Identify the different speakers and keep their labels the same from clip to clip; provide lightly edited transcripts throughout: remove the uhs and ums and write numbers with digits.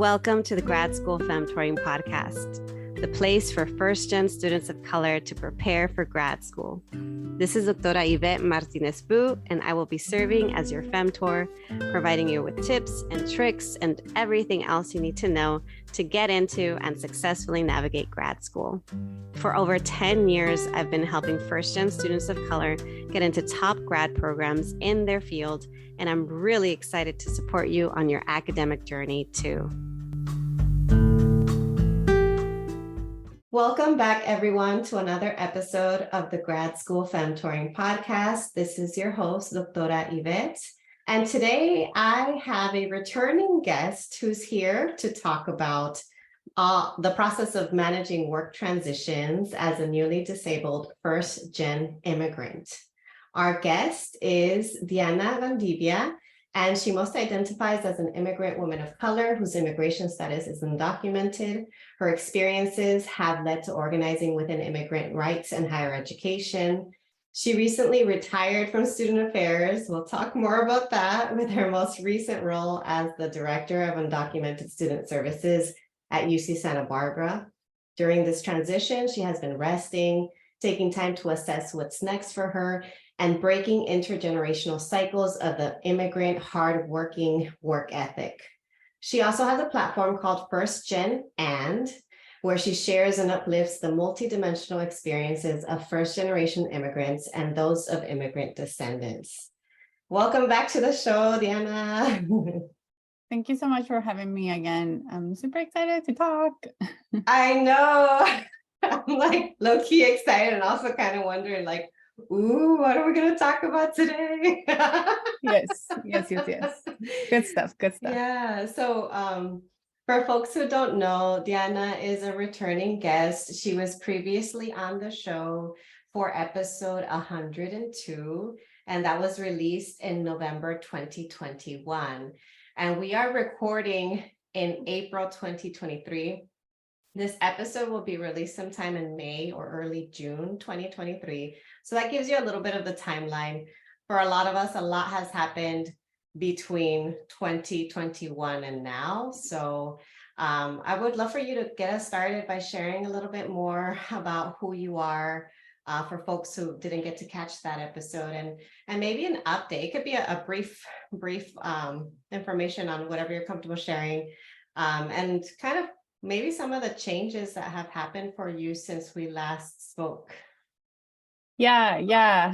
Speaker 1: Welcome to the Grad School Femtoring Podcast, the place for first-gen students of color to prepare for grad school. This is Doctora Yvette Martinez-Fu, and I will be serving as your femtor, providing you with tips and tricks and everything else you need to know to get into and successfully navigate grad school. For over 10 years, I've been helping first-gen students of color get into top grad programs in their field, and I'm really excited to support you on your academic journey too. Welcome back, everyone, to another episode of the Grad School Femtoring Podcast. This is your host, Doctora Yvette. And today I have a returning guest who's here to talk about the process of managing work transitions as a newly disabled first-gen immigrant. Our guest is Diana Valdivia, and she most identifies as an immigrant woman of color whose immigration status is undocumented. Her experiences have led to organizing within immigrant rights and higher education. She recently retired from student affairs. We'll talk more about that with her most recent role as the Director of Undocumented Student Services at UC Santa Barbara. During this transition, she has been resting, taking time to assess what's next for her, and breaking intergenerational cycles of the immigrant hardworking work ethic. She also has a platform called First Gen where she shares and uplifts the multidimensional experiences of first-generation immigrants and those of immigrant descendants. Welcome back to the show, Diana.
Speaker 2: Thank you so much for having me again. I'm super excited to talk.
Speaker 1: I know. I'm like low-key excited and also kind of wondering like, ooh, what are we going to talk about today?
Speaker 2: Yes. Good stuff.
Speaker 1: Yeah. So for folks who don't know, Diana is a returning guest. She was previously on the show for episode 102, and that was released in November 2021. And we are recording in April 2023. This episode will be released sometime in May or early June 2023. So that gives you a little bit of the timeline. For a lot of us, a lot has happened between 2021 and now. So I would love for you to get us started by sharing a little bit more about who you are for folks who didn't get to catch that episode, and maybe an update. It could be a brief information on whatever you're comfortable sharing, and kind of maybe some of the changes that have happened for you since we last spoke.
Speaker 2: Yeah.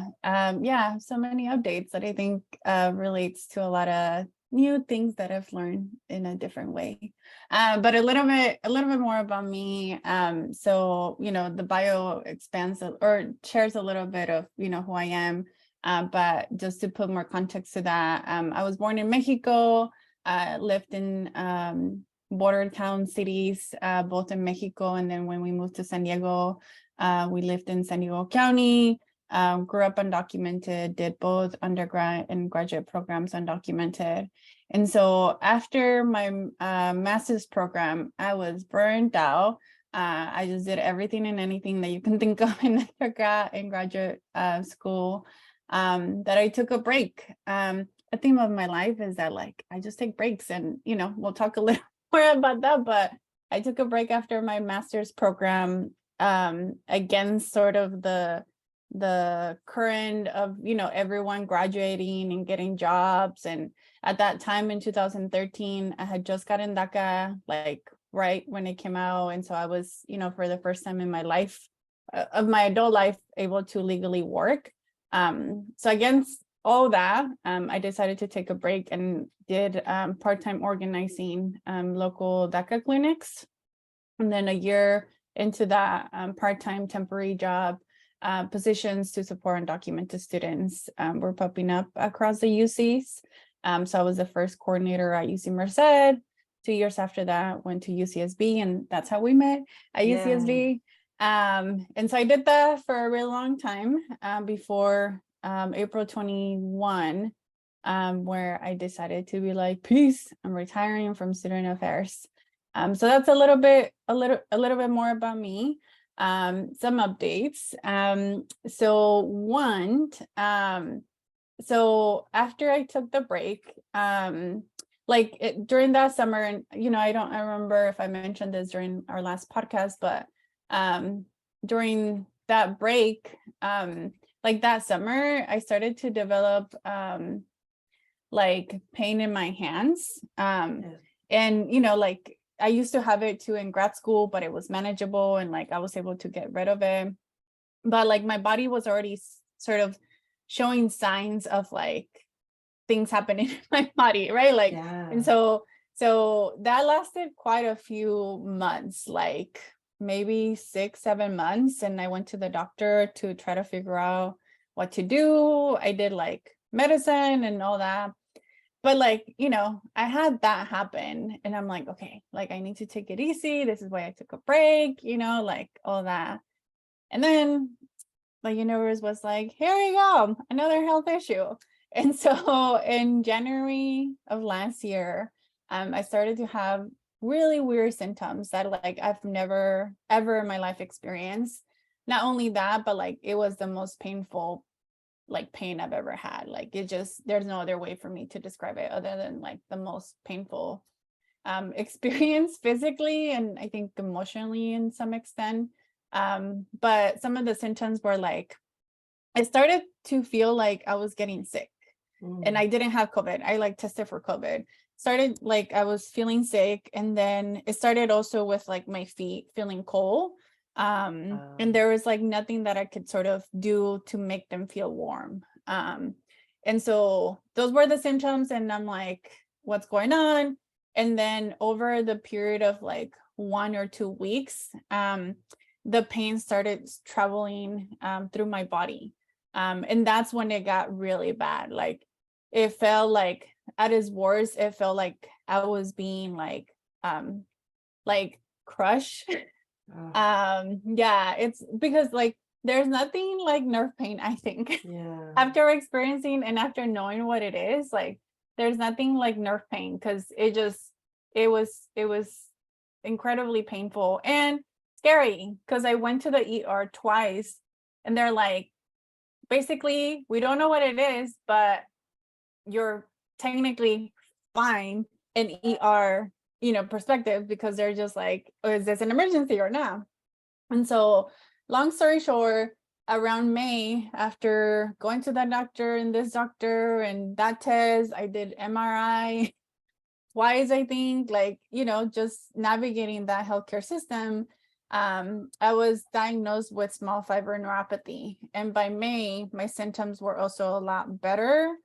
Speaker 2: So many updates that I think relates to a lot of new things that I've learned in a different way. But a little bit more about me. So, the bio expands or shares a little bit of, who I am. But just to put more context to that, I was born in Mexico, lived in border town cities, both in Mexico, and then when we moved to San Diego, we lived in San Diego County, grew up undocumented, did both undergrad and graduate programs undocumented. And so after my master's program, I was burned out. I just did everything and anything that you can think of in undergrad and graduate school, that I took a break. A theme of my life is that I just take breaks, and, we'll talk a little more about that, but I took a break after my master's program, against sort of the current of, everyone graduating and getting jobs. And at that time in 2013, I had just gotten DACA, right when it came out. And so I was, for the first time in my life, of my adult life, able to legally work. So against all that, I decided to take a break and did part-time organizing, local DACA clinics. And then a year into that, part-time temporary job positions to support undocumented students were popping up across the UCs. So I was the first coordinator at UC Merced. 2 years after that, went to UCSB, and that's how we met at UCSB. And so I did that for a really long time before April 21, where I decided to be like, peace, I'm retiring from student affairs. So that's a little bit more about me. Some updates. So after I took the break, during that summer, and I remember if I mentioned this during our last podcast, but during that break, like that summer, I started to develop like pain in my hands. And like I used to have it too in grad school, but it was manageable and like I was able to get rid of it. But like my body was already sort of showing signs of like things happening in my body, right? Like, and so that lasted quite a few months, like maybe 6-7 months. And I went to the doctor to try to figure out what to do. I did like medicine and all that. But like, I had that happen and I'm like, okay, like I need to take it easy. This is why I took a break, like all that. And then the universe was like, here you go, another health issue. And so in January of last year, I started to have really weird symptoms that like I've never ever in my life experienced. Not only that, but like it was the most painful like pain I've ever had. Like it just, there's no other way for me to describe it other than like the most painful experience physically and I think emotionally in some extent. But some of the symptoms were like, I started to feel like I was getting sick and I didn't have COVID. I like tested for COVID. Started like I was feeling sick, and then it started also with like my feet feeling cold. And there was like nothing that I could sort of do to make them feel warm. And so those were the symptoms, and I'm like, what's going on? And then over the period of like 1 or 2 weeks, the pain started traveling through my body. And that's when it got really bad. Like it felt like at its worst, it felt like I was being like crushed. Yeah, it's because like there's nothing like nerve pain, I think. After experiencing and after knowing what it is, like there's nothing like nerve pain, because it was incredibly painful and scary, because I went to the ER twice and they're like, basically, we don't know what it is, but you're technically fine in ER, perspective, because they're just like, oh, is this an emergency or not? And so long story short, around May, after going to that doctor and this doctor and that test, I did MRI twice, I think, like, just navigating that healthcare system. I was diagnosed with small fiber neuropathy. And by May, my symptoms were also a lot better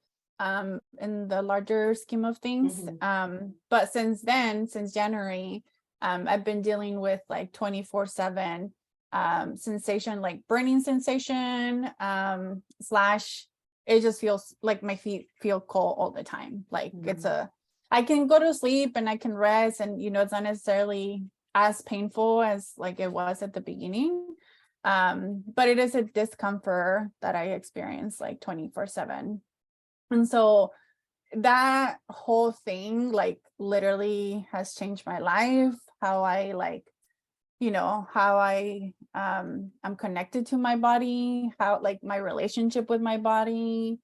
Speaker 2: in the larger scheme of things. But since then, since January, I've been dealing with like 24/7 sensation, like burning sensation, slash, it just feels like my feet feel cold all the time. Like I can go to sleep and I can rest, and it's not necessarily as painful as like it was at the beginning. But it is a discomfort that I experience like 24/7. And so that whole thing like literally has changed my life, how I like, how I'm connected to my body, how like my relationship with my body,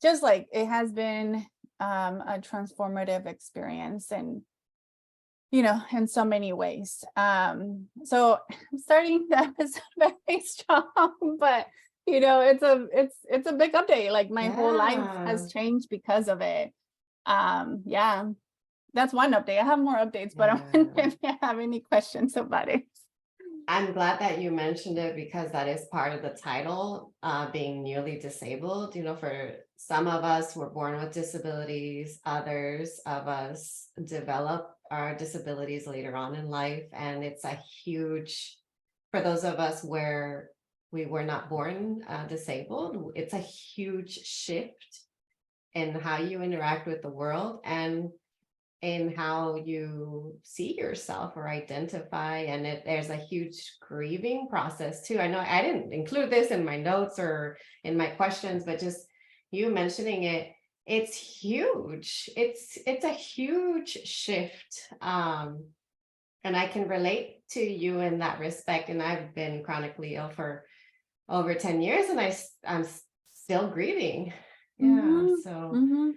Speaker 2: just like it has been a transformative experience, and in so many ways. So I'm starting the episode very strong, but it's a big update. Like my whole life has changed because of it. Yeah, that's one update. I have more updates, but I wonder if you have any questions about it.
Speaker 1: I'm glad that you mentioned it, because that is part of the title, being newly disabled. For some of us, we're born with disabilities. Others of us develop our disabilities later on in life. And it's a huge, for those of us where we were not born disabled, it's a huge shift in how you interact with the world and in how you see yourself or identify. And there's a huge grieving process too. I know I didn't include this in my notes or in my questions, but just you mentioning it, it's huge. It's a huge shift. And I can relate to you in that respect. And I've been chronically ill for over 10 years, and I'm still grieving. So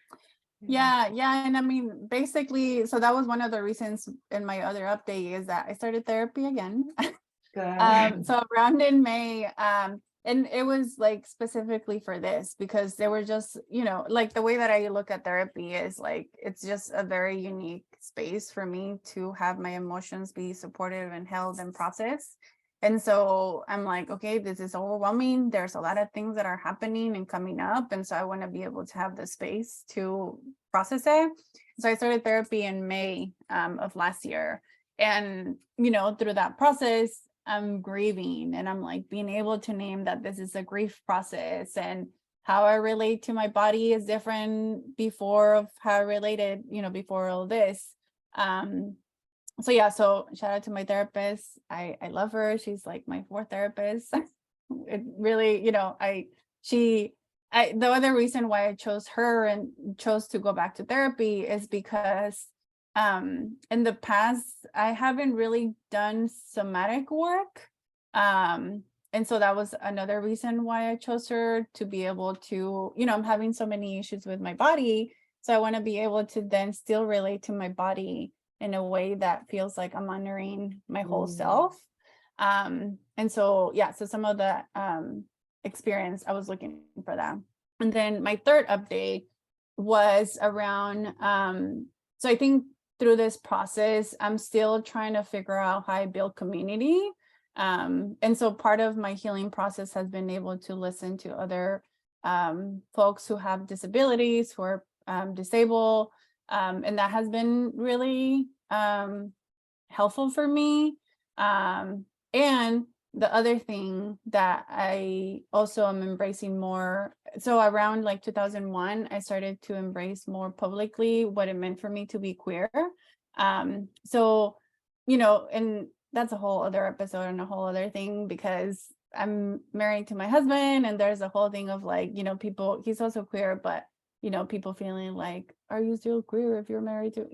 Speaker 2: Yeah. And I mean, basically, so that was one of the reasons in my other update is that I started therapy again.
Speaker 1: Good.
Speaker 2: So around in May, and it was like specifically for this because they were just, like the way that I look at therapy is like, it's just a very unique space for me to have my emotions be supportive and held and processed. And so I'm like, okay, this is overwhelming. There's a lot of things that are happening and coming up. And so I want to be able to have the space to process it. So I started therapy in May of last year. And, through that process, I'm grieving and I'm like being able to name that this is a grief process and how I relate to my body is different before of how I related, before all this. So shout out to my therapist. I love her. She's like my fourth therapist. It really, the other reason why I chose her and chose to go back to therapy is because in the past I haven't really done somatic work. And so that was another reason why I chose her, to be able to, I'm having so many issues with my body. So I want to be able to then still relate to my body in a way that feels like I'm honoring my whole self. And so, so some of the experience, I was looking for that. And then my third update was around, so I think through this process, I'm still trying to figure out how I build community. And so part of my healing process has been able to listen to other folks who have disabilities, who are disabled. And that has been really helpful for me. And the other thing that I also am embracing more, so around like 2001, I started to embrace more publicly what it meant for me to be queer. So, and that's a whole other episode and a whole other thing, because I'm married to my husband and there's a whole thing of like, people, he's also queer, but people feeling like, are you still queer if you're married to,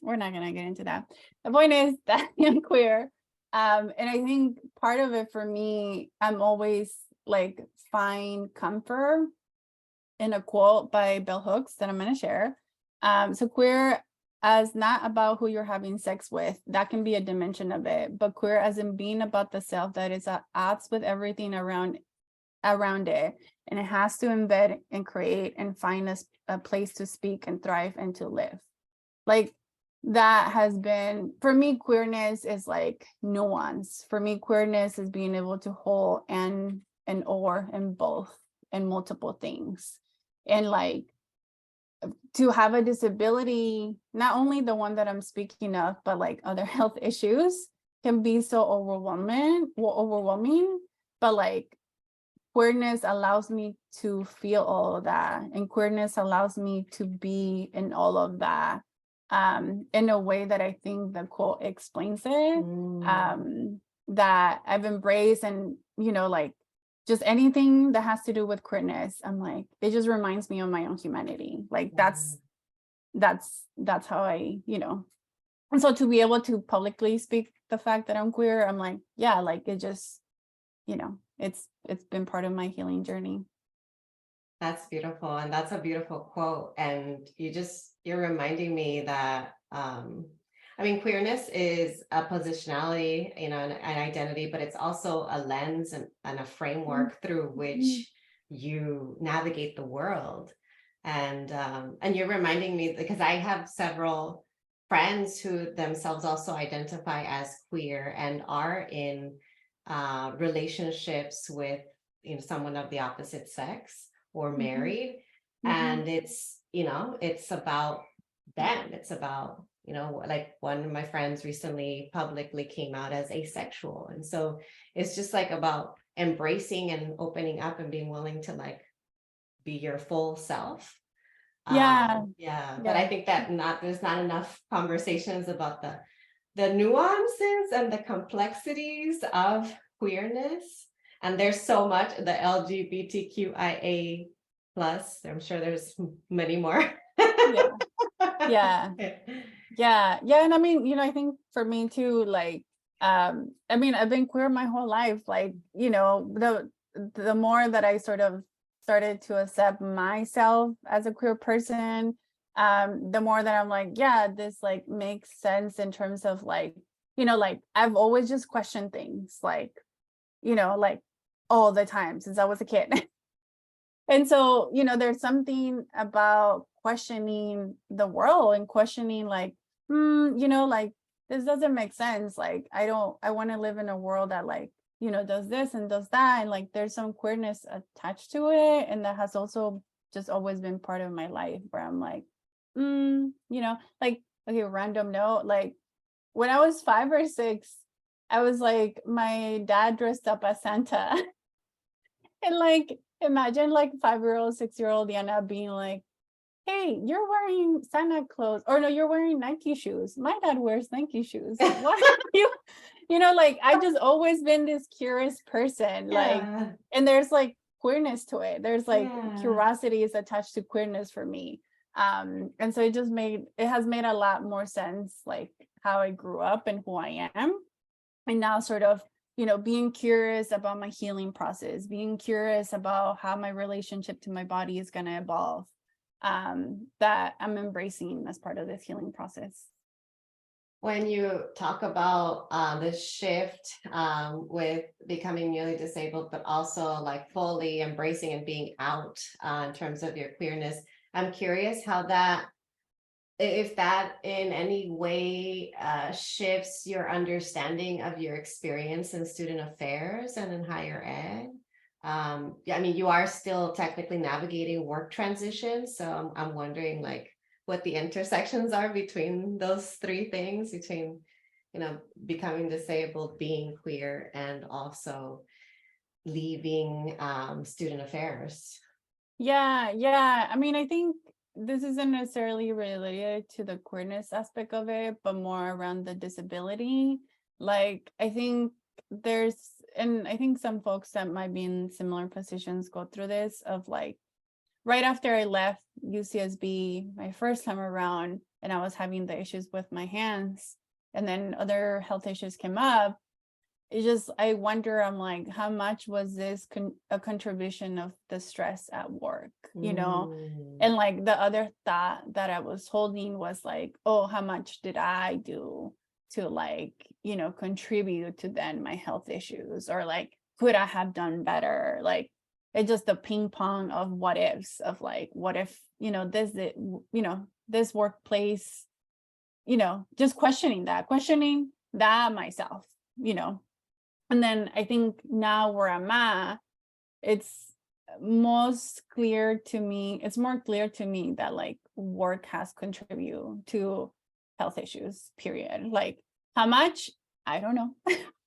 Speaker 2: we're not going to get into that. The point is that I'm queer. And I think part of it for me, I'm always like find comfort in a quote by Bell Hooks that I'm going to share. So queer as not about who you're having sex with, that can be a dimension of it, but queer as in being about the self that is at odds with everything around it. And it has to embed and create and find a place to speak and thrive and to live. Like that has been, for me, queerness is like nuance. For me, queerness is being able to hold and or and both and multiple things. And like to have a disability, not only the one that I'm speaking of, but like other health issues can be so overwhelming, but like queerness allows me to feel all of that, and queerness allows me to be in all of that in a way that I think the quote explains it, that I've embraced. And like just anything that has to do with queerness, I'm like, it just reminds me of my own humanity. Like that's how I, and so to be able to publicly speak the fact that I'm queer, I'm like, yeah, like it just, it's been part of my healing journey.
Speaker 1: That's beautiful. And that's a beautiful quote. And you're reminding me that, queerness is a positionality, an identity, but it's also a lens and a framework through which you navigate the world. And you're reminding me, because I have several friends who themselves also identify as queer and are in relationships with someone of the opposite sex or married. And it's about them. It's about like one of my friends recently publicly came out as asexual, and so it's just like about embracing and opening up and being willing to like be your full self. But I think that there's not enough conversations about the nuances and the complexities of queerness. And there's so much, the LGBTQIA plus, I'm sure there's many more.
Speaker 2: Yeah. And I think for me too, like, I've been queer my whole life. Like, the more that I sort of started to accept myself as a queer person, the more that I'm like, yeah, this like makes sense in terms of like, like I've always just questioned things like, like all the time since I was a kid. And so, there's something about questioning the world and questioning like, like this doesn't make sense. Like, I want to live in a world that like, does this and does that. And like, there's some queerness attached to it. And that has also just always been part of my life where I'm like, like, okay, random note, like when I was 5 or 6, I was like, my dad dressed up as Santa. And like, imagine like 5-year-old, 6-year-old Diana being like, hey, you're wearing Santa clothes, or no, you're wearing Nike shoes. My dad wears Nike shoes. What are you, like I just always been this curious person. Like,
Speaker 1: Yeah.
Speaker 2: and there's like queerness to it. There's like
Speaker 1: Yeah.
Speaker 2: curiosity is attached to queerness for me. And so it has made a lot more sense, like how I grew up and who I am. And now sort of, being curious about my healing process, being curious about how my relationship to my body is going to evolve, that I'm embracing as part of this healing process.
Speaker 1: When you talk about the shift with becoming newly disabled, but also like fully embracing and being out in terms of your queerness, I'm curious how that, if that in any way shifts your understanding of your experience in student affairs and in higher ed. Yeah, I mean, you are still technically navigating work transitions, so I'm wondering like what the intersections are between those three things, between, becoming disabled, being queer, and also leaving student affairs.
Speaker 2: Yeah. I mean, I think this isn't necessarily related to the queerness aspect of it, but more around the disability. Like, I think I think some folks that might be in similar positions go through this of like, right after I left UCSB my first time around, and I was having the issues with my hands, and then other health issues came up. I wonder, I'm like, how much was this a contribution of the stress at work, And like the other thought that I was holding was like, oh, how much did I do to like, contribute to then my health issues, or like, could I have done better? Like, it's just the ping pong of what ifs of like, what if, this workplace, just questioning that myself, And then I think now where I'm at, it's more clear to me that like work has contributed to health issues, period. Like how much, I don't know,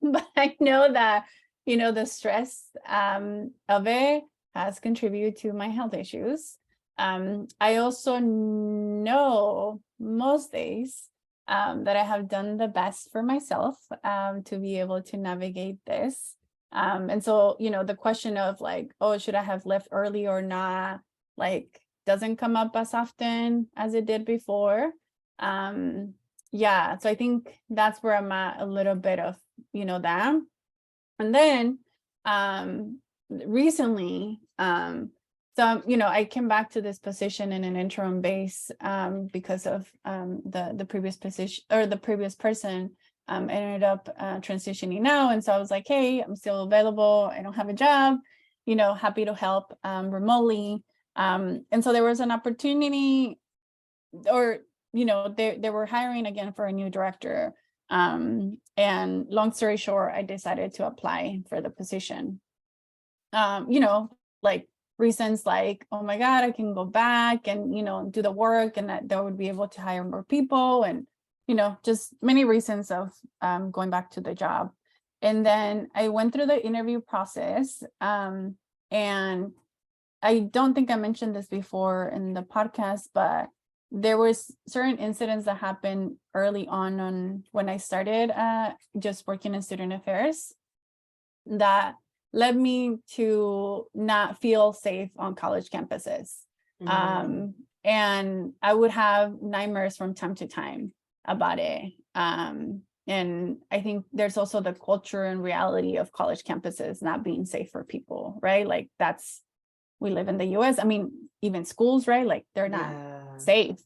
Speaker 2: but I know that, the stress of it has contributed to my health issues. I also know most days that I have done the best for myself to be able to navigate this. And so, the question of like, oh, should I have left early or not, like doesn't come up as often as it did before. So I think that's where I'm at a little bit of, that. And then recently, so, I came back to this position in an interim base because of the previous position, or the previous person ended up transitioning now. And so I was like, hey, I'm still available. I don't have a job, happy to help remotely. And so there was an opportunity, or, they were hiring again for a new director. And long story short, I decided to apply for the position. Like reasons like, oh my God, I can go back and, do the work, and that they would be able to hire more people, and, just many reasons of going back to the job. And then I went through the interview process. And I don't think I mentioned this before in the podcast, but there was certain incidents that happened early on when I started just working in student affairs that led me to not feel safe on college campuses. And I would have nightmares from time to time about it. And I think there's also the culture and reality of college campuses not being safe for people, right? Like we live in the US. I mean, even schools, right? Like they're not safe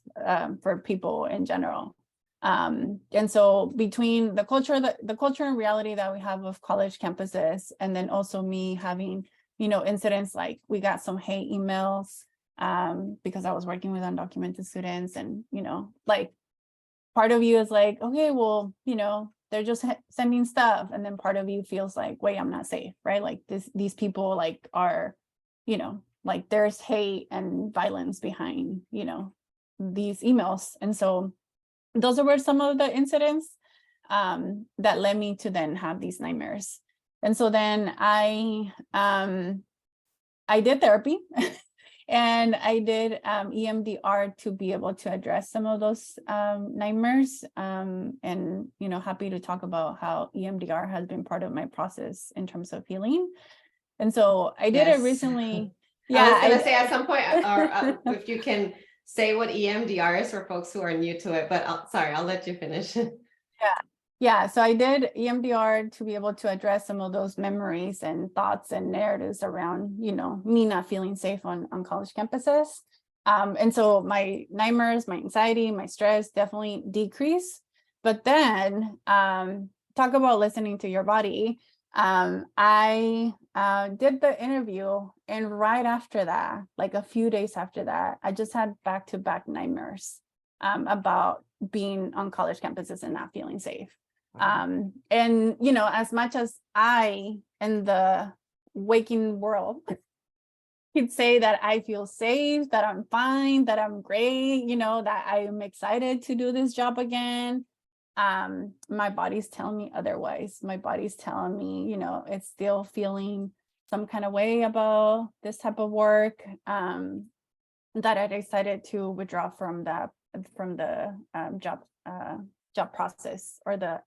Speaker 2: for people in general. And so between the culture and reality that we have of college campuses, and then also me having, incidents like we got some hate emails because I was working with undocumented students, and, like part of you is like, okay, well, they're just sending stuff. And then part of you feels like, wait, I'm not safe, right? Like these people like are, like there's hate and violence behind, these emails. And so those were some of the incidents that led me to then have these nightmares. And so then I did therapy and I did EMDR to be able to address some of those nightmares. And, happy to talk about how EMDR has been part of my process in terms of healing. And so I did it recently.
Speaker 1: Yeah, I was going to say at some point, or if you can say what EMDR is for folks who are new to it, but I'll let you finish.
Speaker 2: Yeah. So I did EMDR to be able to address some of those memories and thoughts and narratives around, me not feeling safe on college campuses. And so my nightmares, my anxiety, my stress definitely decrease. But then talk about listening to your body. I did the interview, and right after that, like a few days after that, I just had back-to-back nightmares about being on college campuses and not feeling safe. And, as much as I, in the waking world, could say that I feel safe, that I'm fine, that I'm great, that I am excited to do this job again, my body's telling me otherwise. My body's telling me, it's still feeling some kind of way about this type of work, that I decided to withdraw from the job process, or the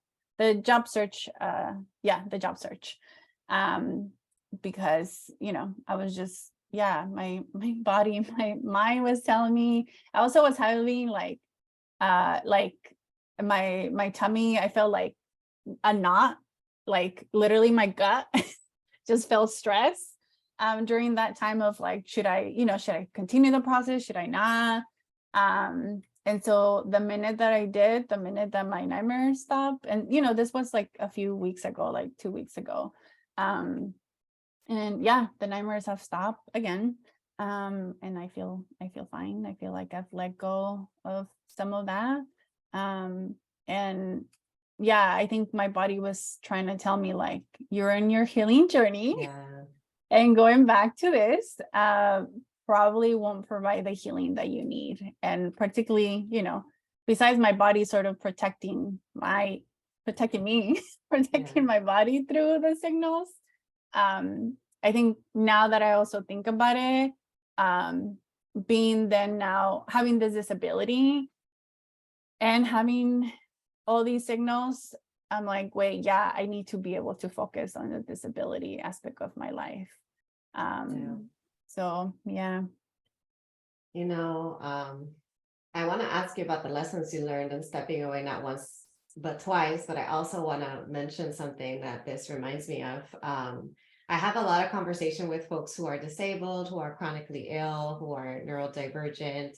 Speaker 2: job search, the job search, because I was just, my body, my mind was telling me. I also was having like my tummy, I felt like a knot, like literally my gut just felt stressed during that time of like, should I continue the process? Should I not? And so the minute that my nightmares stopped, and this was like a few weeks ago, like 2 weeks ago. And the nightmares have stopped again. And I feel fine. I feel like I've let go of some of that. And I think my body was trying to tell me like, you're in your healing journey. And going back to this, probably won't provide the healing that you need. And particularly, besides my body sort of protecting me, protecting my body through the signals. I think now that I also think about it, being then now having this disability and having all these signals, I'm like, wait, I need to be able to focus on the disability aspect of my life. So, I
Speaker 1: want to ask you about the lessons you learned and stepping away, not once, but twice, but I also want to mention something that this reminds me of. I have a lot of conversation with folks who are disabled, who are chronically ill, who are neurodivergent,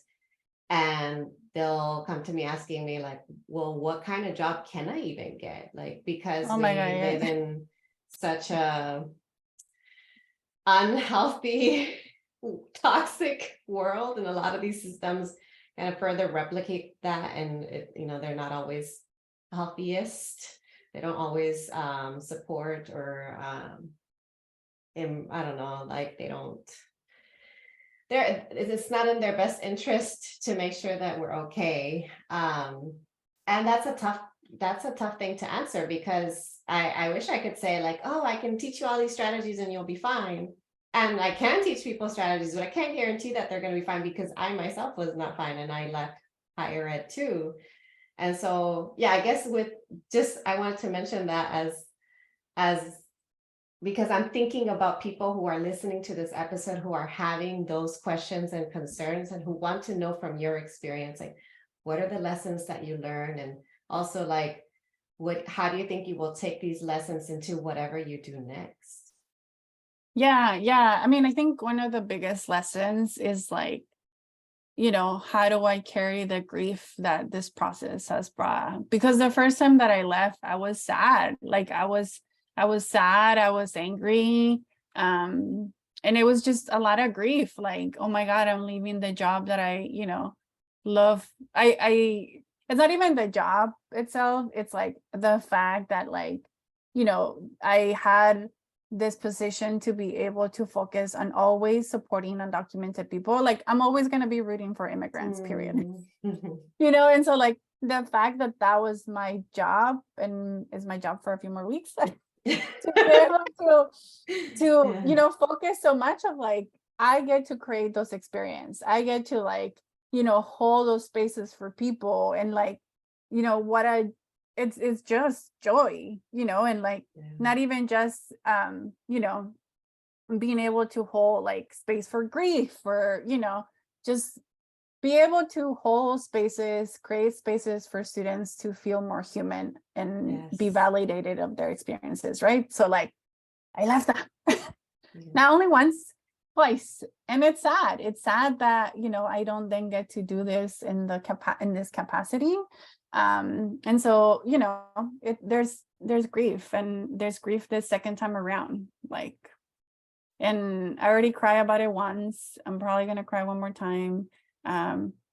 Speaker 1: and they'll come to me asking me like, well, what kind of job can I even get? Like, because we live in such a unhealthy, toxic world, and a lot of these systems kind of further replicate that, and they're not always healthiest. They don't always support, or I don't know, like it's not in their best interest to make sure that we're okay. And that's a tough thing to answer, because I wish I could say like, oh, I can teach you all these strategies and you'll be fine. And I can teach people strategies, but I can't guarantee that they're going to be fine, because I myself was not fine, and I left higher ed too. And so, I guess I wanted to mention that as because I'm thinking about people who are listening to this episode, who are having those questions and concerns, and who want to know from your experience, like, what are the lessons that you learned? And also like, how do you think you will take these lessons into whatever you do next?
Speaker 2: I mean, I think one of the biggest lessons is like how do I carry the grief that this process has brought? Because the first time that I left, I was sad. Like I was sad, I was angry. And it was just a lot of grief. Like, oh my God, I'm leaving the job that I, love. It's not even the job itself. It's like the fact that like, I had this position to be able to focus on always supporting undocumented people. Like I'm always going to be rooting for immigrants, period. And so like the fact that that was my job and is my job for a few more weeks to be able to focus so much of like, I get to create those experiences. I get to like, hold those spaces for people and like, it's just joy, and like not even just being able to hold like space for grief or just be able to hold spaces, create spaces for students to feel more human and be validated of their experiences, right? So like I left that not only once, twice, and it's sad. It's sad that I don't then get to do this in this capacity. And so there's grief, and there's grief the second time around, like, and I already cried about it once. I'm probably gonna cry one more time,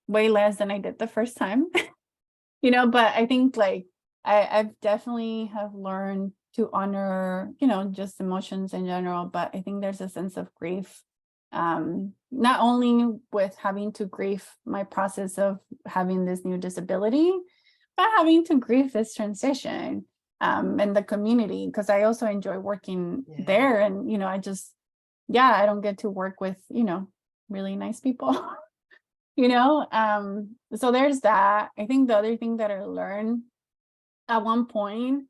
Speaker 2: way less than I did the first time. But I think like I've definitely have learned to honor just emotions in general, but I think there's a sense of grief, not only with having to grieve my process of having this new disability, but having to grieve this transition, and the community, because I also enjoy working there, and I just I don't get to work with really nice people. So there's that. I think the other thing that I learned at one point,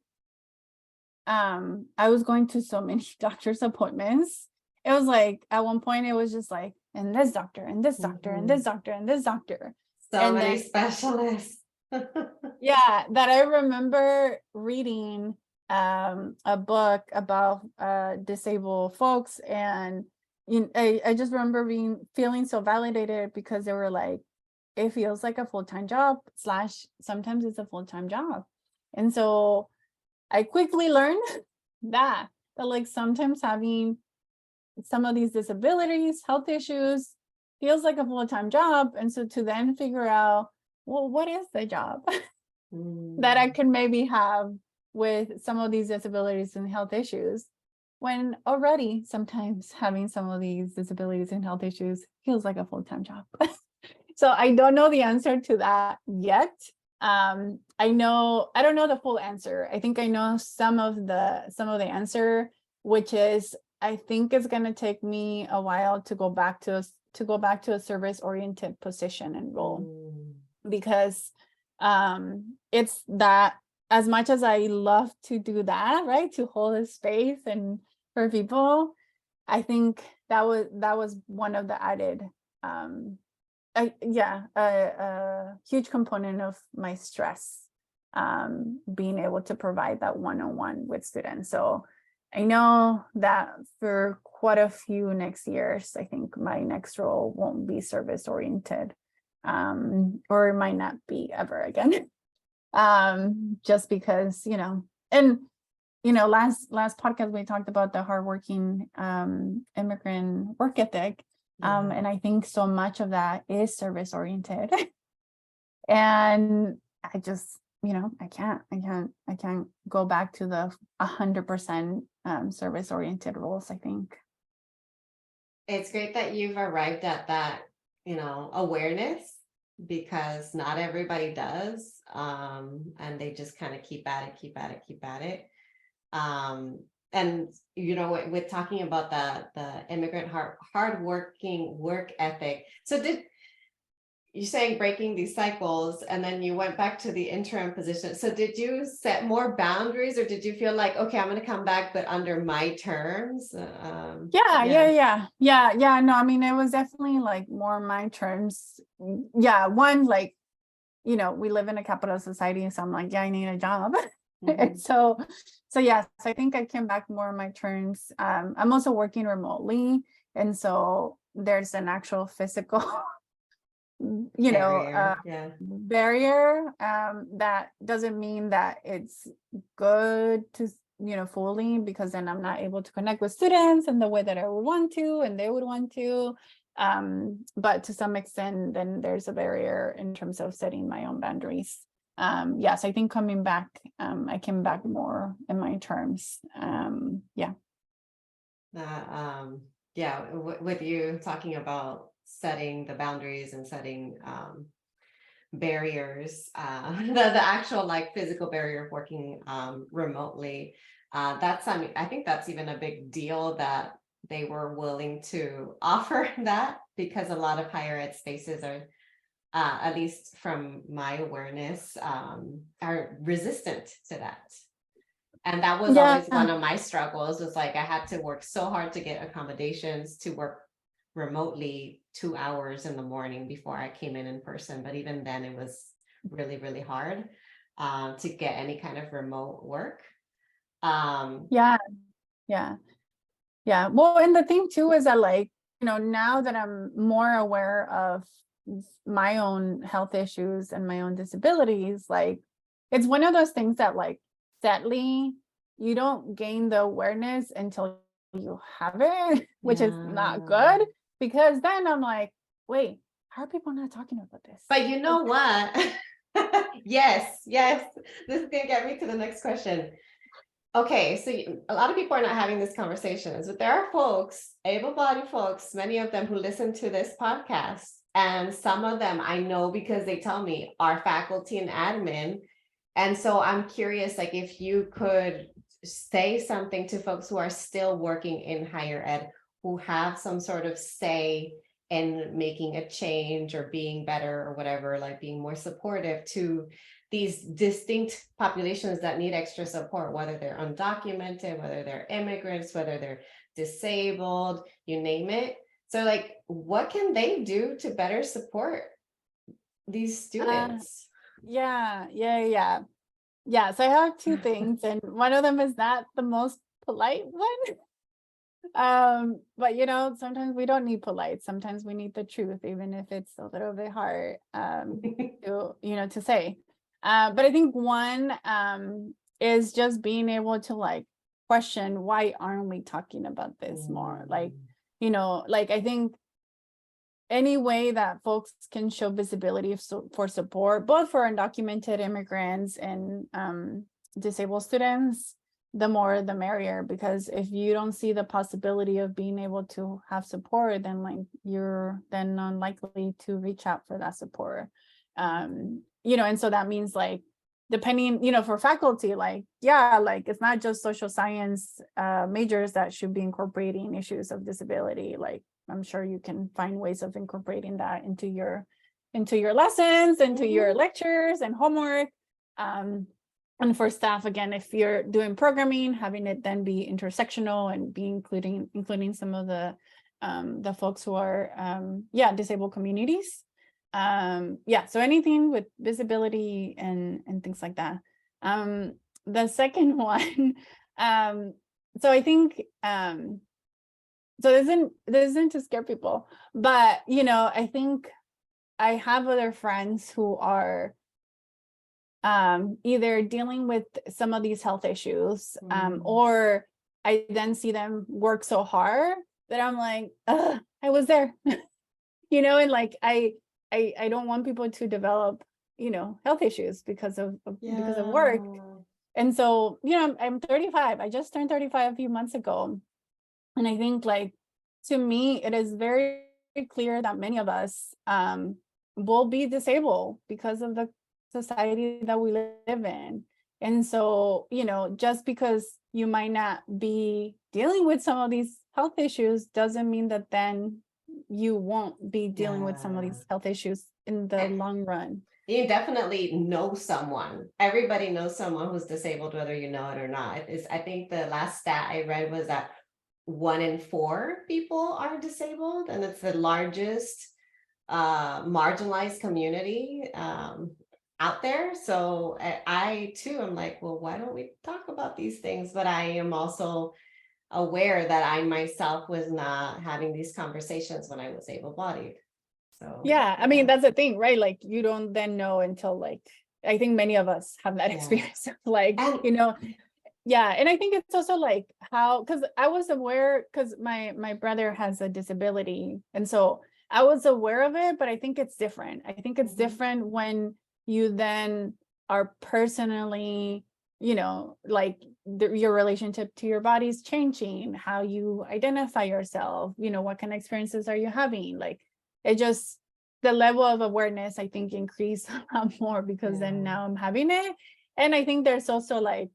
Speaker 2: I was going to so many doctor's appointments. It was like at one point it was just like, and this doctor and this doctor and this doctor and this doctor,
Speaker 1: so many specialists.
Speaker 2: that I remember reading a book about disabled folks, and I just remember feeling so validated because they were like, it feels like a full-time job / sometimes it's a full-time job. And so I quickly learned that like sometimes having some of these disabilities, health issues feels like a full-time job. And so to then figure out, well, what is the job that I can maybe have with some of these disabilities and health issues, when already sometimes having some of these disabilities and health issues feels like a full-time job. So I don't know the answer to that yet. I don't know the full answer. I think I know some of the answer, which is I think it's going to take me a while to go back to a service-oriented position and role, because it's that, as much as I love to do that, right, to hold a space and for people, I think that was one of the added a huge component of my stress, being able to provide that one-on-one with students. So I know that for quite a few next years, I think my next role won't be service oriented, or it might not be ever again. Just because, and last podcast we talked about the hardworking immigrant work ethic. And I think so much of that is service oriented. And I just, I can't go back to the 100% service oriented roles, I think.
Speaker 1: It's great that you've arrived at that, awareness, because not everybody does. And they just kind of keep at it. And with talking about the immigrant hardworking work ethic. So you're saying breaking these cycles, and then you went back to the interim position. So did you set more boundaries, or did you feel like, okay, I'm going to come back, but under my terms?
Speaker 2: No, I mean, it was definitely like more my terms. One, like, we live in a capitalist society, so I'm like, I need a job. And so yes, I think I came back more on my terms. I'm also working remotely, and so there's an actual physical
Speaker 1: Barrier, yeah.
Speaker 2: barrier. That doesn't mean that it's good to, fully, because then I'm not able to connect with students in the way that I would want to, and they would want to. But to some extent, then there's a barrier in terms of setting my own boundaries. Yes, I think coming back, I came back more in my terms. Yeah.
Speaker 1: With you talking about setting the boundaries and setting barriers, the actual like physical barrier of working remotely, I think that's even a big deal that they were willing to offer that, because a lot of higher ed spaces are, at least from my awareness, are resistant to that. And that was
Speaker 2: Yeah.
Speaker 1: always one of my struggles, was like I had to work so hard to get accommodations to work remotely 2 hours in the morning before I came in person. But even then it was really, really hard to get any kind of remote work.
Speaker 2: Yeah. Well, and the thing too is that, like, now that I'm more aware of my own health issues and my own disabilities, like, it's one of those things that, like, sadly, you don't gain the awareness until you have it, which is not
Speaker 1: Yeah.
Speaker 2: good, because then I'm like, wait, how are people not talking about this?
Speaker 1: But you know what? Yes, this is gonna get me to the next question. Okay, so a lot of people are not having these conversations, but there are folks, able-bodied folks, many of them who listen to this podcast, and some of them I know because they tell me are faculty and admin. And so I'm curious, like, if you could say something to folks who are still working in higher ed, who have some sort of say in making a change or being better or whatever, like being more supportive to these distinct populations that need extra support, whether they're undocumented, whether they're immigrants, whether they're disabled, you name it. So, like, what can they do to better support these students?
Speaker 2: Yeah. So I have two things, and one of them is not the most polite one. But sometimes we don't need polite. Sometimes we need the truth, even if it's a little bit hard to say. But I think one is just being able to, like, question, why aren't we talking about this more? Like, I think any way that folks can show visibility for support, both for undocumented immigrants and disabled students, the more the merrier, because if you don't see the possibility of being able to have support, then, like, you're then unlikely to reach out for that support. And so that means, like, depending, for faculty, like, it's not just social science majors that should be incorporating issues of disability. Like, I'm sure you can find ways of incorporating that into your lessons, into your lectures and homework. And for staff, again, if you're doing programming, having it then be intersectional and be including some of the folks who are disabled communities. So anything with visibility and things like that. The second one, so I think so this isn't to scare people, but I think I have other friends who are either dealing with some of these health issues, or I then see them work so hard that I'm like, I was there, and, like, I don't want people to develop, health issues because of work. And so, I'm 35. I just turned 35 a few months ago. And I think, like, to me, it is very clear that many of us will be disabled because of the society that we live in. And so, just because you might not be dealing with some of these health issues doesn't mean that then you won't be dealing with some of these health issues in the long run.
Speaker 1: You definitely know someone. Everybody knows someone who's disabled, whether you know it or not. I think the last stat I read was that 1 in 4 people are disabled, and it's the largest marginalized community out there. So I too am like, well, why don't we talk about these things? But I am also aware that I myself was not having these conversations when I was able-bodied. So
Speaker 2: Yeah, I mean, that's the thing, right? Like you don't then know until like, I think many of us have that
Speaker 1: yeah.
Speaker 2: experience of like,
Speaker 1: And
Speaker 2: yeah. And I think it's also like how, because I was aware, because my brother has a disability. And so I was aware of it, but I think it's different. I think it's different when you then are personally, like your relationship to your body is changing, how you identify yourself, what kind of experiences are you having? Like it just, the level of awareness, I think, increased a lot more because then now I'm having it. And I think there's also like,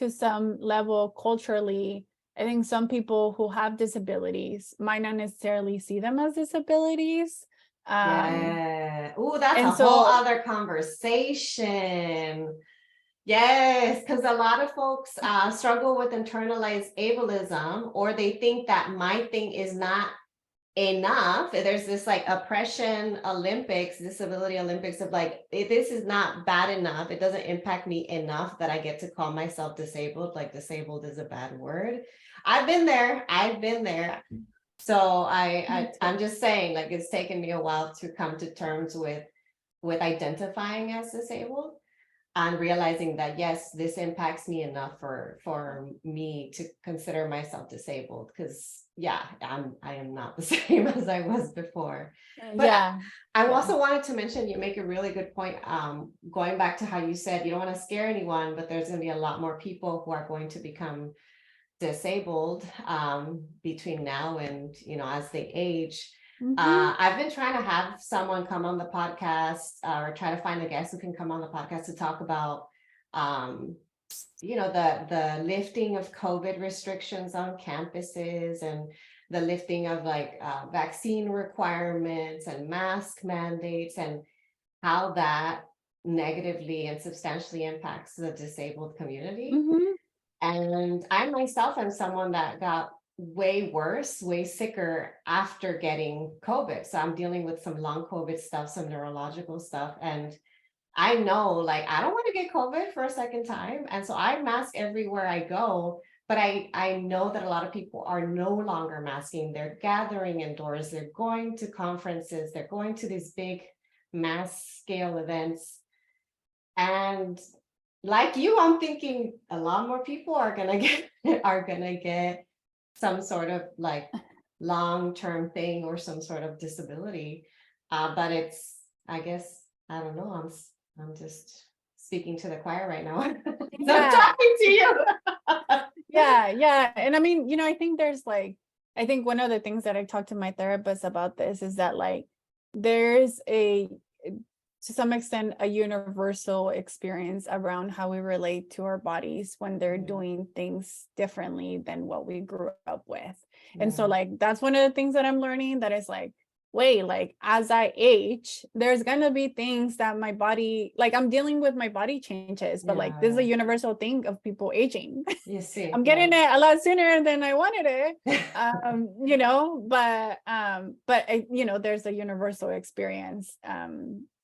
Speaker 2: to some level culturally, I think some people who have disabilities might not necessarily see them as disabilities.
Speaker 1: yeah. Oh, that's a
Speaker 2: And
Speaker 1: whole
Speaker 2: so,
Speaker 1: other conversation. Yes, because a lot of folks struggle with internalized ableism, or they think that my thing is not enough. There's this like oppression Olympics, disability Olympics of like, this is not bad enough. It doesn't impact me enough that I get to call myself disabled. Like disabled is a bad word. I've been there. So I'm just saying, like, it's taken me a while to come to terms with identifying as disabled and realizing that yes, this impacts me enough for me to consider myself disabled, because yeah, I am not the same as I was before. But
Speaker 2: yeah,
Speaker 1: I
Speaker 2: yeah.
Speaker 1: also wanted to mention, you make a really good point, going back to how you said you don't want to scare anyone, but there's going to be a lot more people who are going to become disabled between now and as they age. I've been trying to have someone come on the podcast, or try to find a guest who can come on the podcast to talk about the lifting of COVID restrictions on campuses, and the lifting of like vaccine requirements and mask mandates, and how that negatively and substantially impacts the disabled community. And I myself am someone that got way worse, way sicker after getting COVID. So I'm dealing with some long COVID stuff, some neurological stuff. And I know, like, I don't want to get COVID for a second time. And so I mask everywhere I go. But I know that a lot of people are no longer masking. They're gathering indoors. They're going to conferences. They're going to these big mass scale events. And like you, I'm thinking a lot more people are gonna get some sort of like long-term thing or some sort of disability. But it's, I guess, I don't know. I'm just speaking to the choir right now. So I'm talking to you.
Speaker 2: Yeah. And I mean, I think there's like, I think one of the things that I talked to my therapist about this is that like, there's to some extent, a universal experience around how we relate to our bodies when they're doing things differently than what we grew up with. And so like, that's one of the things that I'm learning, that is like, wait, like as I age, there's gonna be things that my body, like I'm dealing with my body changes, but like this is a universal thing of people aging.
Speaker 1: You see,
Speaker 2: I'm getting it a lot sooner than I wanted it. But there's a universal experience.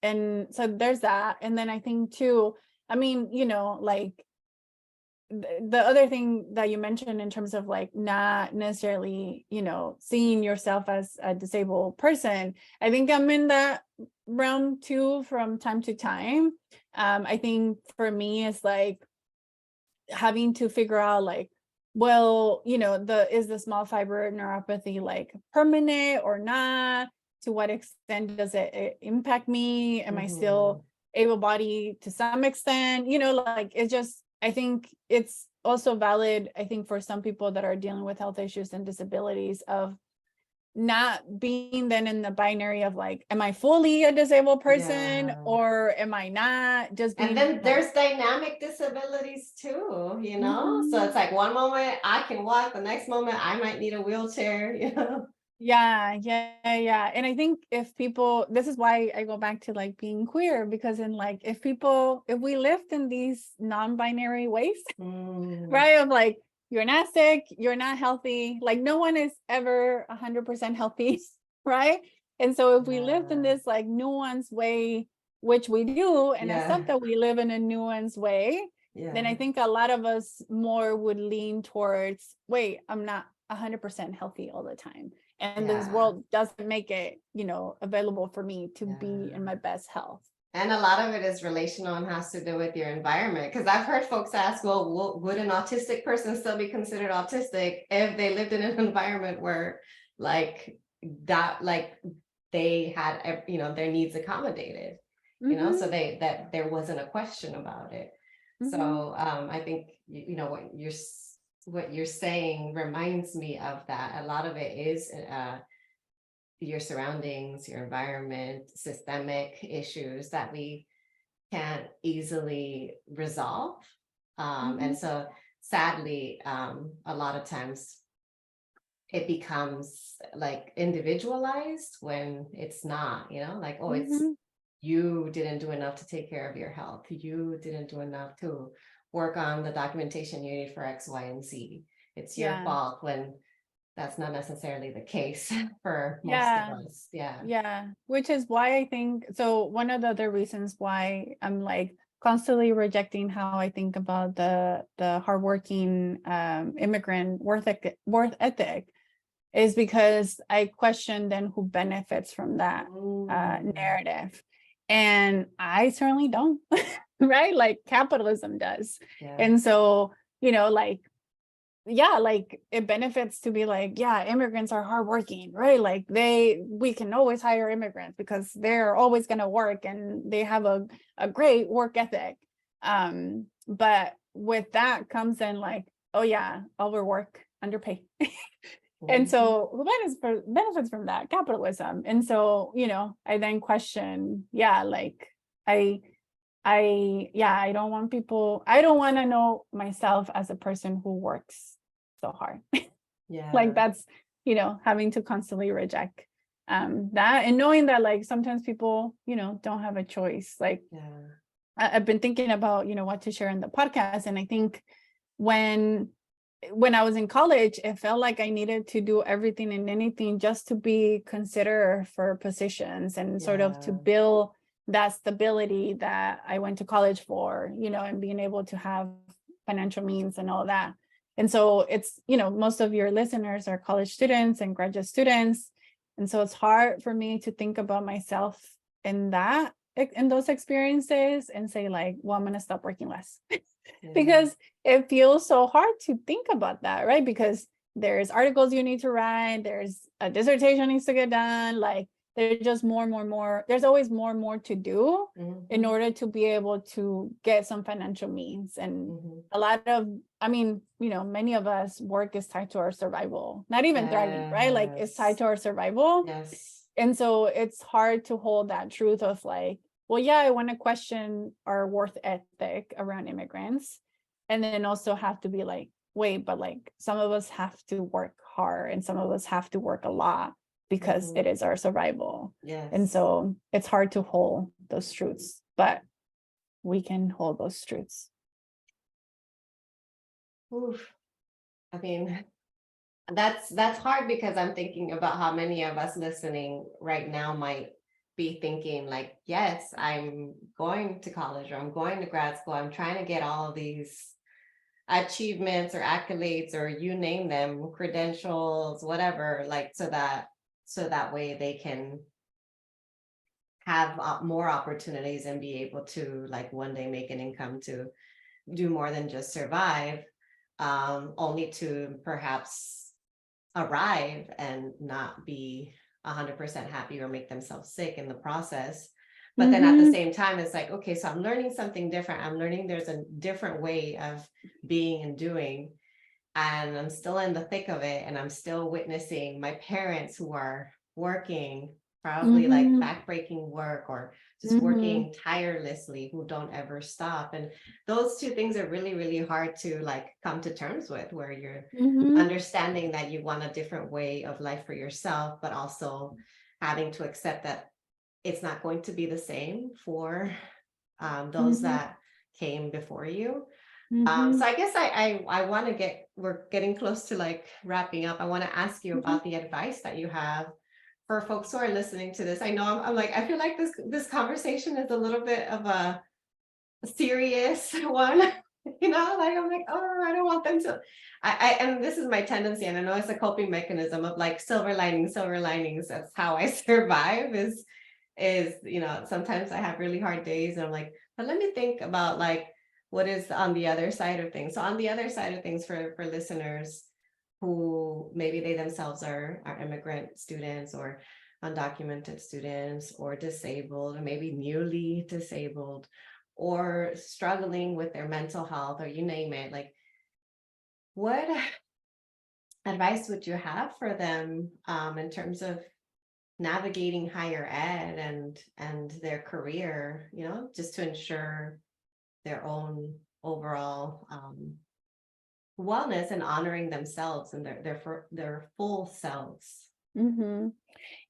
Speaker 2: And so there's that. And then I think too, I mean, like the other thing that you mentioned in terms of like not necessarily, seeing yourself as a disabled person, I think I'm in that realm too from time to time. I think for me, it's like having to figure out like, well, is the small fiber neuropathy like permanent or not? To what extent does it impact me? Am I still able-bodied to some extent? Like it's just, I think it's also valid, I think, for some people that are dealing with health issues and disabilities, of not being then in the binary of like, am I fully a disabled person or am I not? Just being,
Speaker 1: and then there's dynamic disabilities too, so it's like one moment I can walk, the next moment I might need a wheelchair.
Speaker 2: Yeah. And I think if people, this is why I go back to like being queer, because in like, if we lived in these non-binary ways, right? Of like, you're not sick, you're not healthy, like no one is ever 100% healthy, right? And so if we lived in this like nuanced way, which we do, and accept that we live in a nuanced way, then I think a lot of us more would lean towards, wait, I'm not 100% healthy all the time. and this
Speaker 1: Yeah.
Speaker 2: world doesn't make it, available for me to be
Speaker 1: Yeah.
Speaker 2: in my best health.
Speaker 1: And a lot of it is relational and has to do with your environment. Because I've heard folks ask, well, would an autistic person still be considered autistic if they lived in an environment where like that, like they had, their needs accommodated, so that there wasn't a question about it. So I think, what you're saying reminds me of that. A lot of it is your surroundings, your environment, systemic issues that we can't easily resolve. And so sadly, a lot of times it becomes like individualized when it's not, like, oh, it's you didn't do enough to take care of your health. You didn't do enough to work on the documentation you need for X, Y, and Z. It's your fault, when that's not necessarily the case for most of us.
Speaker 2: Yeah. Which is why I think, so one of the other reasons why I'm like constantly rejecting how I think about the hardworking immigrant worth ethic is because I question then who benefits from that narrative. And I certainly don't, right? Like capitalism does. And so, like it benefits to be like, immigrants are hardworking, right? Like we can always hire immigrants because they're always going to work and they have a great work ethic. But with that comes in like, oh yeah, overwork, underpay. And so who benefits from that? Capitalism. And so, I then question, like I don't want people, I don't want to know myself as a person who works so hard. Like that's, having to constantly reject that, and knowing that like sometimes people, don't have a choice. Like I've been thinking about, what to share in the podcast. And I think when I was in college, it felt like I needed to do everything and anything just to be considered for positions and sort of to build that stability that I went to college for, and being able to have financial means and all that. And so it's, most of your listeners are college students and graduate students. And so it's hard for me to think about myself in those experiences and say like, well, I'm going to stop working less. Because it feels so hard to think about that, right? Because there's articles you need to write, there's a dissertation needs to get done, like there's just more. There's always more to do in order to be able to get some financial means. And a lot of, many of us work is tied to our survival, not even thriving, right? Like it's tied to our survival. And so it's hard to hold that truth of like, well, I want to question our worth ethic around immigrants. And then also have to be like, wait, but like some of us have to work hard and some of us have to work a lot because it is our survival. And so it's hard to hold those truths, but we can hold those truths.
Speaker 1: Oof. I mean, that's hard because I'm thinking about how many of us listening right now might be thinking like, yes, I'm going to college or I'm going to grad school. I'm trying to get all of these achievements or accolades or you name them, credentials, whatever, like so that way they can have more opportunities and be able to like one day make an income to do more than just survive, only to perhaps arrive and not be 100% happy or make themselves sick in the process. But then at the same time, it's like, okay, so I'm learning something different. I'm learning there's a different way of being and doing, and I'm still in the thick of it. And I'm still witnessing my parents who are working probably like backbreaking work or just working tirelessly, who don't ever stop. And those two things are really, really hard to like come to terms with, where you're understanding that you want a different way of life for yourself, but also having to accept that it's not going to be the same for those that came before you. So I guess I want to we're getting close to like wrapping up. I want to ask you about the advice that you have for folks who are listening to this. I know I'm like, I feel like this conversation is a little bit of a serious one. Like I'm like, oh, I don't want them to. And this is my tendency, and I know it's a coping mechanism of like silver linings, silver linings. That's how I survive. Sometimes I have really hard days, and I'm like, but let me think about like what is on the other side of things. So on the other side of things for listeners who maybe they themselves are immigrant students or undocumented students or disabled or maybe newly disabled or struggling with their mental health or you name it, like what advice would you have for them in terms of navigating higher ed and their career, just to ensure their own overall wellness and honoring themselves and their full selves.
Speaker 2: Mm-hmm.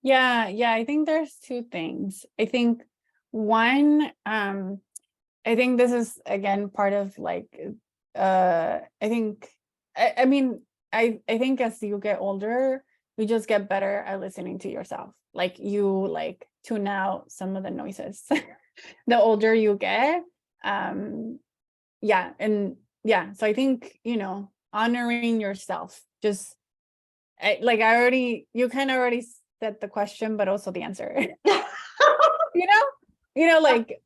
Speaker 2: Yeah, I think there's two things. I think one, I think this is again part of like I think I mean I think as you get older, you just get better at listening to yourself. Like you like tune out some of the noises. The older you get. Yeah, and yeah, so I think, honoring yourself, just you kind of already said the question, but also the answer. you know like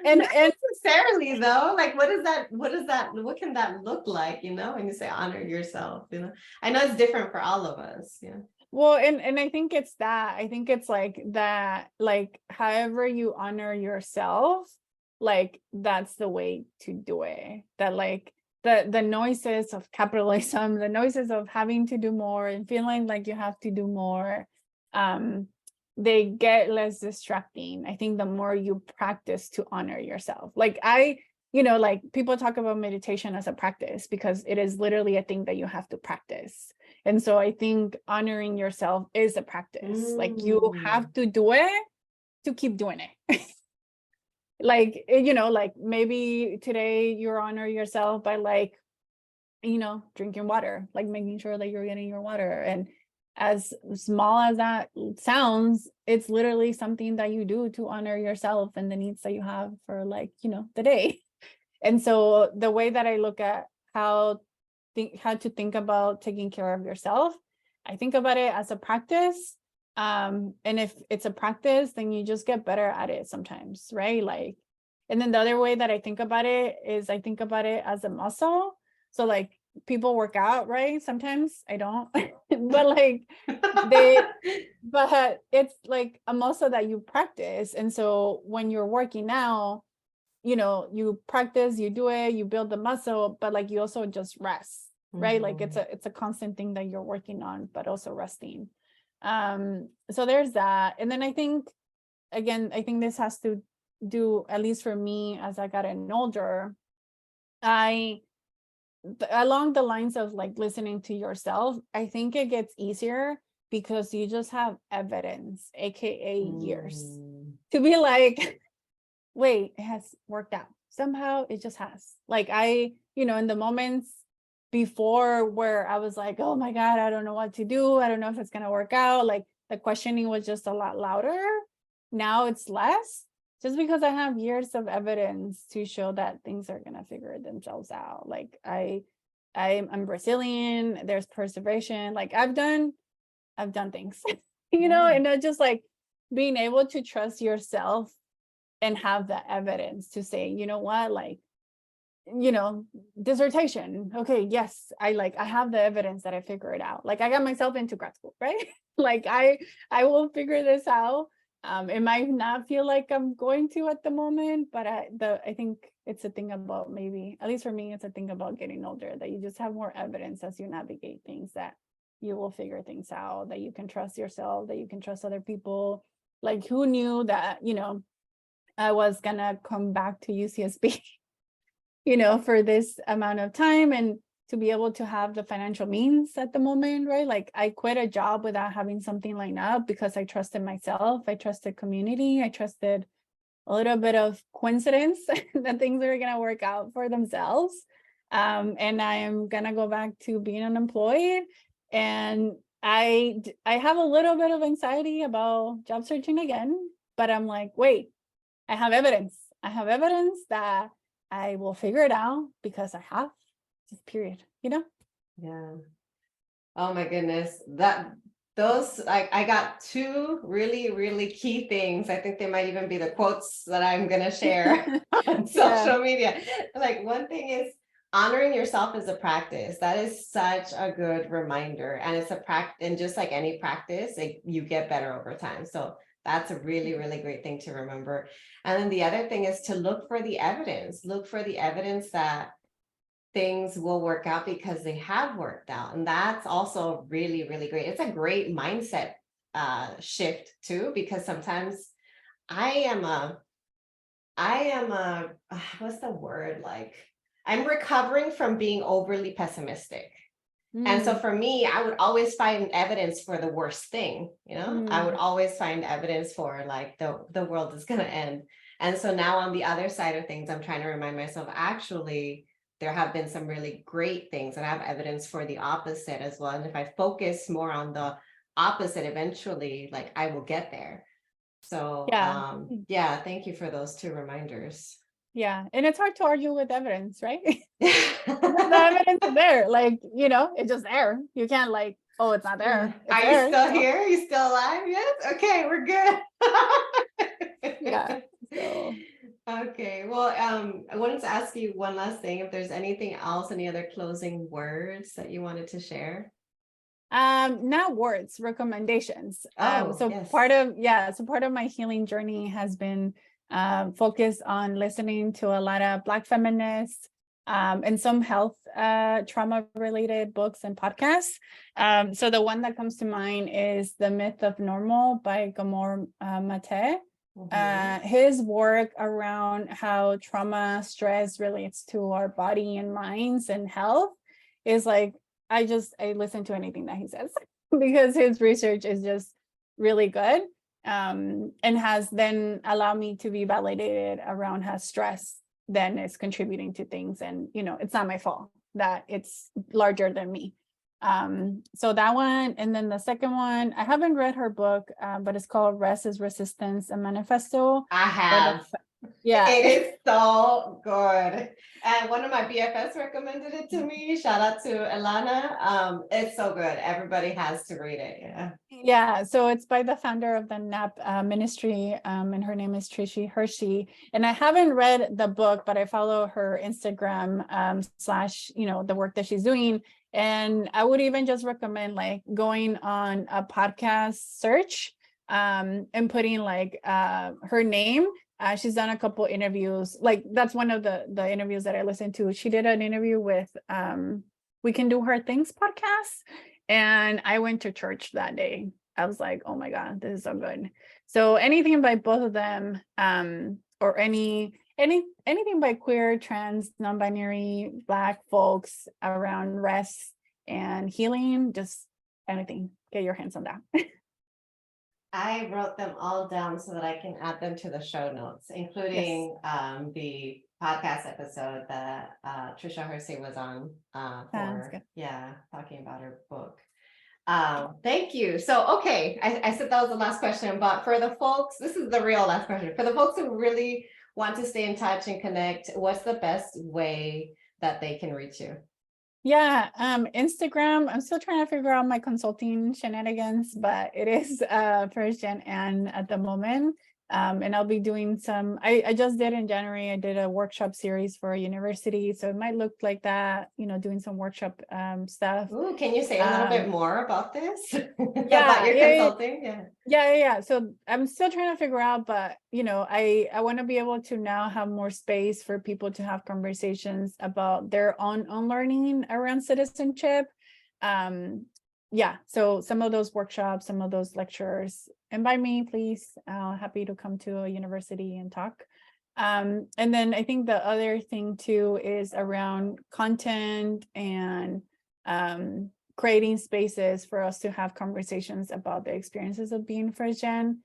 Speaker 1: Not
Speaker 2: and
Speaker 1: necessarily though. Like what can that look like, when you say honor yourself, I know it's different for all of us. Yeah.
Speaker 2: well, and I think it's that. I think it's like that, like however you honor yourself, like that's the way to do it. That like the noises of capitalism, the noises of having to do more and feeling like you have to do more, they get less distracting. I think the more you practice to honor yourself. Like like people talk about meditation as a practice because it is literally a thing that you have to practice. And so I think honoring yourself is a practice. Like you have to do it to keep doing it. Like, like maybe today you honor yourself by like, drinking water, like making sure that you're getting your water. And as small as that sounds, it's literally something that you do to honor yourself and the needs that you have for like, the day. And so the way that I look at how to think about taking care of yourself, I think about it as a practice. And if it's a practice, then you just get better at it sometimes, right? Like, and then the other way that I think about it is I think about it as a muscle. So like people work out, right? Sometimes I don't, but like but it's like a muscle that you practice. And so when you're working out, you practice, you do it, you build the muscle, but like you also just rest, right? Like it's a constant thing that you're working on, but also resting. So there's that. And then I think this has to do, at least for me, as I got older, along the lines of like listening to yourself, I think it gets easier because you just have evidence, aka years, to be like, wait, it has worked out. Somehow it just has. Like in the moments before where I was like, oh my God, I don't know what to do. I don't know if it's going to work out. Like the questioning was just a lot louder. Now it's less, just because I have years of evidence to show that things are going to figure themselves out. Like I'm Brazilian, there's perseveration. Like I've done things, and it's just like being able to trust yourself and have the evidence to say, you know what, like, dissertation. Okay, yes, I have the evidence that I figure it out. Like I got myself into grad school, right? Like I will figure this out. It might not feel like I'm going to at the moment, but I think it's a thing about, maybe, at least for me, it's a thing about getting older, that you just have more evidence as you navigate things, that you will figure things out, that you can trust yourself, that you can trust other people. Like who knew that, I was gonna come back to UCSB, for this amount of time, and to be able to have the financial means at the moment, right? Like I quit a job without having something lined up because I trusted myself, I trusted community, I trusted a little bit of coincidence that things are gonna work out for themselves. And I am gonna go back to being unemployed. And I have a little bit of anxiety about job searching again, but I'm like, wait, I have evidence. I have evidence that I will figure it out because I have, just period,
Speaker 1: Yeah. Oh my goodness. Those, I got two really, really key things. I think they might even be the quotes that I'm gonna share on
Speaker 2: Yeah.
Speaker 1: social media. Like one thing is honoring yourself is a practice. That is such a good reminder. And it's a practice, and just like any practice, you get better over time. So that's a really, really great thing to remember. And then the other thing is to look for the evidence. Look for the evidence that things will work out because they have worked out. And that's also really, really great. It's a great mindset shift too, because sometimes I am a, what's the word? Like, I'm recovering from being overly pessimistic. And so
Speaker 2: Mm,
Speaker 1: for me, I would always find evidence for the worst thing, I would
Speaker 2: mm,
Speaker 1: always find evidence for like the world is gonna end. And so now on the other side of things, I'm trying to remind myself, actually, there have been some really great things, and I have evidence for the opposite as well. And if I focus more on the opposite, eventually, like I will get there. So
Speaker 2: yeah.
Speaker 1: yeah, thank you for those two reminders.
Speaker 2: Yeah. And it's hard to argue with evidence, right? The evidence is there. Like, it's just there. You can't like, oh, it's not
Speaker 1: Yeah.
Speaker 2: there. It's
Speaker 1: Are you
Speaker 2: there.
Speaker 1: still here? Are you still alive? Yes. Okay, we're good.
Speaker 2: Yeah. So
Speaker 1: Okay. Well, I wanted to ask you one last thing. If there's anything else, any other closing words that you wanted to share?
Speaker 2: not words, recommendations.
Speaker 1: Oh,
Speaker 2: So
Speaker 1: yes.
Speaker 2: part of my healing journey has been focused on listening to a lot of Black feminists, and some health trauma related books and podcasts. So the one that comes to mind is The Myth of Normal by Gomor Mate.
Speaker 1: Mhm.
Speaker 2: His work around how trauma, stress relates to our body and minds and health is like, I listen to anything that he says because his research is just really good, and has then allowed me to be validated around how stress then is contributing to things. And, it's not my fault, that it's larger than me. So that one. And then the second one, I haven't read her book, but it's called Rest is Resistance, a Manifesto.
Speaker 1: I have.
Speaker 2: Yeah.
Speaker 1: It is so good. And one of my BFS recommended it to me. Shout out to Elana. It's so good. Everybody has to read it. Yeah.
Speaker 2: Yeah, so it's by the founder of the NAP ministry, and her name is Trishi Hershey. And I haven't read the book, but I follow her Instagram / the work that she's doing. And I would even just recommend like going on a podcast search, and putting like her name. She's done a couple interviews. Like that's one of the interviews that I listened to. She did an interview with We Can Do Her Things podcast. And I went to church that day. I was like, oh my God, this is so good. So anything by both of them, or anything by queer, trans, non-binary, Black folks around rest and healing, just anything, get your hands on that.
Speaker 1: I wrote them all down so that I can add them to the show notes,
Speaker 2: Yes.
Speaker 1: including the podcast episode that Trisha Hersey was on
Speaker 2: Sounds
Speaker 1: for,
Speaker 2: good.
Speaker 1: yeah, talking about her book. Thank you. So, okay, I said that was the last question, but for the folks, this is the real last question. For the folks who really want to stay in touch and connect, what's the best way that they can reach you?
Speaker 2: Yeah, Instagram. I'm still trying to figure out my consulting shenanigans, but it is First Gen Ann at the moment. And I'll be doing some, I just did in January, I did a workshop series for a university. So it might look like that, doing some workshop stuff.
Speaker 1: Ooh, can you say a little bit more about this? About
Speaker 2: Yeah,
Speaker 1: your
Speaker 2: yeah,
Speaker 1: consulting? Yeah.
Speaker 2: yeah. So I'm still trying to figure out, but I want to be able to now have more space for people to have conversations about their own learning around citizenship. Yeah, so some of those workshops, some of those lectures, invite me, please. Happy to come to a university and talk. And then I think the other thing too is around content and creating spaces for us to have conversations about the experiences of being first gen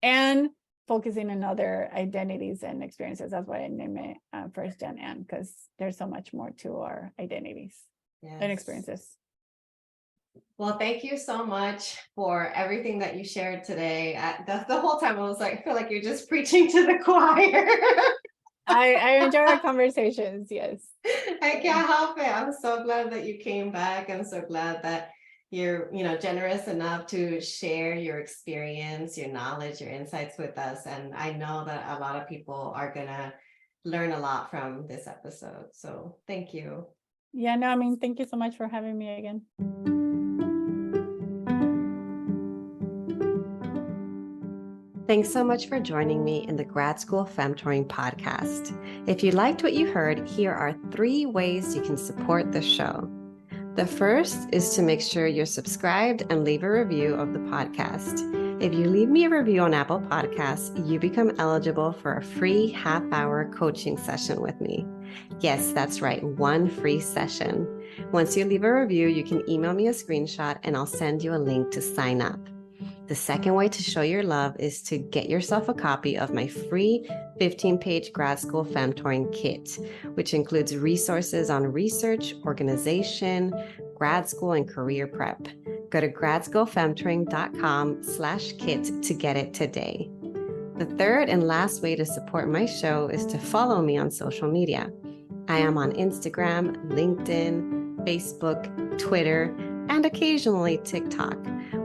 Speaker 2: and focusing on other identities and experiences. That's why I name it First Gen Ann, because there's so much more to our identities and
Speaker 1: Yes.
Speaker 2: experiences.
Speaker 1: Well, thank you so much for everything that you shared today. The whole time I was like, I feel like you're just preaching to the choir.
Speaker 2: I enjoy our conversations. Yes.
Speaker 1: I can't help it. I'm so glad that you came back. I'm so glad that you're, generous enough to share your experience, your knowledge, your insights with us. And I know that a lot of people are gonna learn a lot from this episode. So thank you.
Speaker 2: Yeah, no, I mean, thank you so much for having me again.
Speaker 1: Thanks so much for joining me in the Grad School Femtoring podcast. If you liked what you heard, here are 3 ways you can support the show. The first is to make sure you're subscribed and leave a review of the podcast. If you leave me a review on Apple Podcasts, you become eligible for a free half-hour coaching session with me. Yes, that's right, 1 free session. Once you leave a review, you can email me a screenshot and I'll send you a link to sign up. The second way to show your love is to get yourself a copy of my free 15-page grad school femtoring kit, which includes resources on research, organization, grad school, and career prep. Go to gradschoolfemtoring.com/kit to get it today. The third and last way to support my show is to follow me on social media. I am on Instagram, LinkedIn, Facebook, Twitter, and occasionally TikTok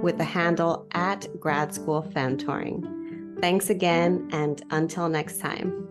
Speaker 1: with the handle @gradschoolfemtoring. Thanks again, and until next time.